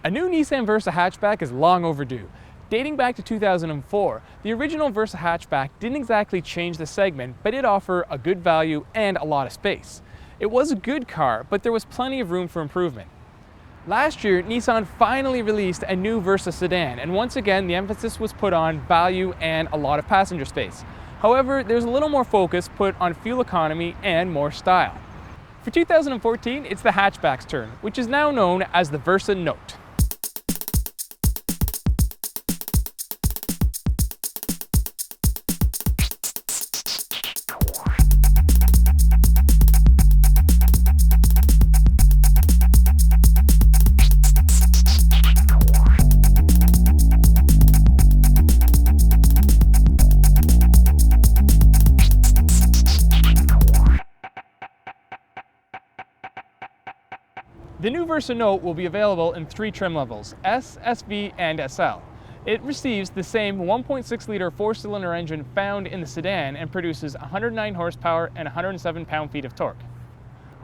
A new Nissan Versa hatchback is long overdue. Dating back to 2004, the original Versa hatchback didn't exactly change the segment, but did offer a good value and a lot of space. It was a good car, but there was plenty of room for improvement. Last year, Nissan finally released a new Versa sedan, and once again the emphasis was put on value and a lot of passenger space. However, there's a little more focus put on fuel economy and more style. For 2014, it's the hatchback's turn, which is now known as the Versa Note. The new Versa Note will be available in 3 trim levels, S, SV, and SL. It receives the same 1.6-liter 4-cylinder engine found in the sedan and produces 109 horsepower and 107 pound-feet of torque.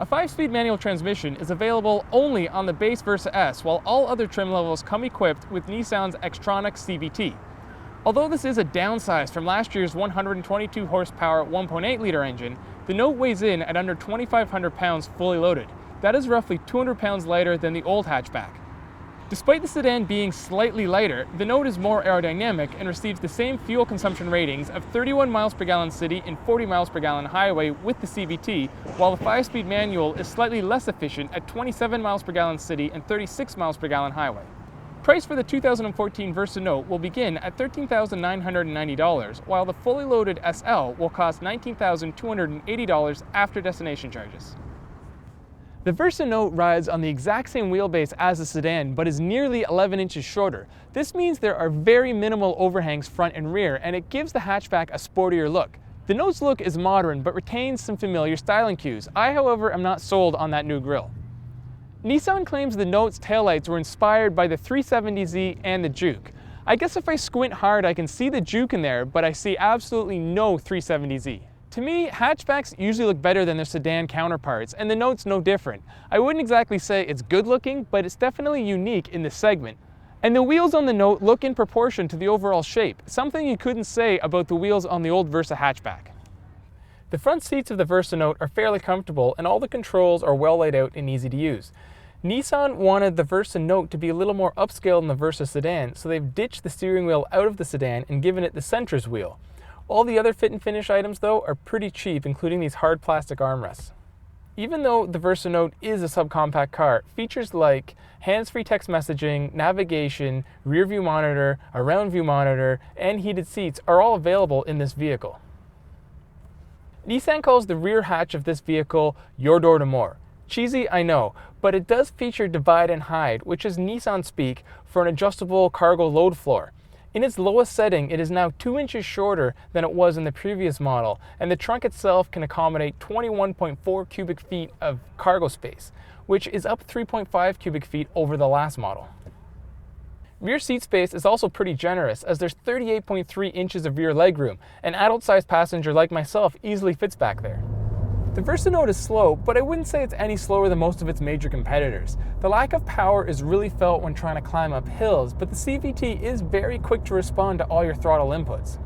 A 5-speed manual transmission is available only on the base Versa S, while all other trim levels come equipped with Nissan's Xtronic CVT. Although this is a downsize from last year's 122 horsepower 1.8-liter engine, the Note weighs in at under 2,500 pounds fully loaded. That is roughly 200 pounds lighter than the old hatchback. Despite the sedan being slightly lighter, the Note is more aerodynamic and receives the same fuel consumption ratings of 31 miles per gallon city and 40 miles per gallon highway with the CVT, while the 5-speed manual is slightly less efficient at 27 miles per gallon city and 36 miles per gallon highway. Price for the 2014 Versa Note will begin at $13,990, while the fully loaded SL will cost $19,280 after destination charges. The Versa Note rides on the exact same wheelbase as the sedan, but is nearly 11 inches shorter. This means there are very minimal overhangs front and rear, and it gives the hatchback a sportier look. The Note's look is modern, but retains some familiar styling cues. I, however, am not sold on that new grille. Nissan claims the Note's taillights were inspired by the 370Z and the Juke. I guess if I squint hard I can see the Juke in there, but I see absolutely no 370Z. To me, hatchbacks usually look better than their sedan counterparts, and the Note's no different. I wouldn't exactly say it's good looking, but it's definitely unique in this segment. And the wheels on the Note look in proportion to the overall shape, something you couldn't say about the wheels on the old Versa hatchback. The front seats of the Versa Note are fairly comfortable, and all the controls are well laid out and easy to use. Nissan wanted the Versa Note to be a little more upscale than the Versa sedan, so they've ditched the steering wheel out of the sedan and given it the Centris wheel. All the other fit and finish items, though, are pretty cheap, including these hard plastic armrests. Even though the Versa Note is a subcompact car, features like hands-free text messaging, navigation, rear view monitor, a round view monitor, and heated seats are all available in this vehicle. Nissan calls the rear hatch of this vehicle your door to more. Cheesy, I know, but it does feature divide and hide, which is Nissan speak for an adjustable cargo load floor. In its lowest setting, it is now 2 inches shorter than it was in the previous model, and the trunk itself can accommodate 21.4 cubic feet of cargo space, which is up 3.5 cubic feet over the last model. Rear seat space is also pretty generous, as there's 38.3 inches of rear legroom. An adult-sized passenger like myself easily fits back there. The Versa Note is slow, but I wouldn't say it's any slower than most of its major competitors. The lack of power is really felt when trying to climb up hills, but the CVT is very quick to respond to all your throttle inputs.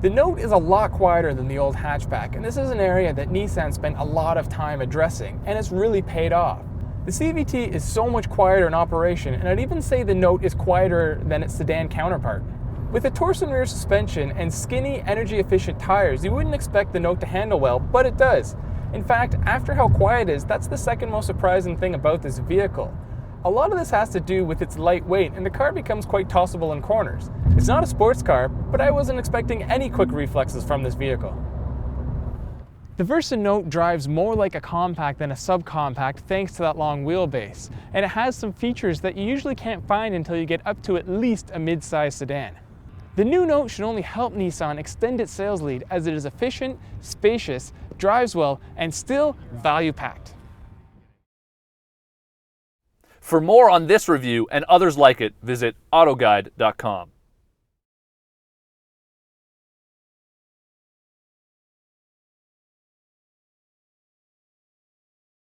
The Note is a lot quieter than the old hatchback, and this is an area that Nissan spent a lot of time addressing, and it's really paid off. The CVT is so much quieter in operation, and I'd even say the Note is quieter than its sedan counterpart. With a torsion rear suspension and skinny, energy-efficient tires, you wouldn't expect the Note to handle well, but it does. In fact, after how quiet it is, that's the second most surprising thing about this vehicle. A lot of this has to do with its light weight, and the car becomes quite tossable in corners. It's not a sports car, but I wasn't expecting any quick reflexes from this vehicle. The Versa Note drives more like a compact than a subcompact thanks to that long wheelbase, and it has some features that you usually can't find until you get up to at least a mid-size sedan. The new Note should only help Nissan extend its sales lead, as it is efficient, spacious, drives well, and still value-packed. For more on this review and others like it, visit AutoGuide.com.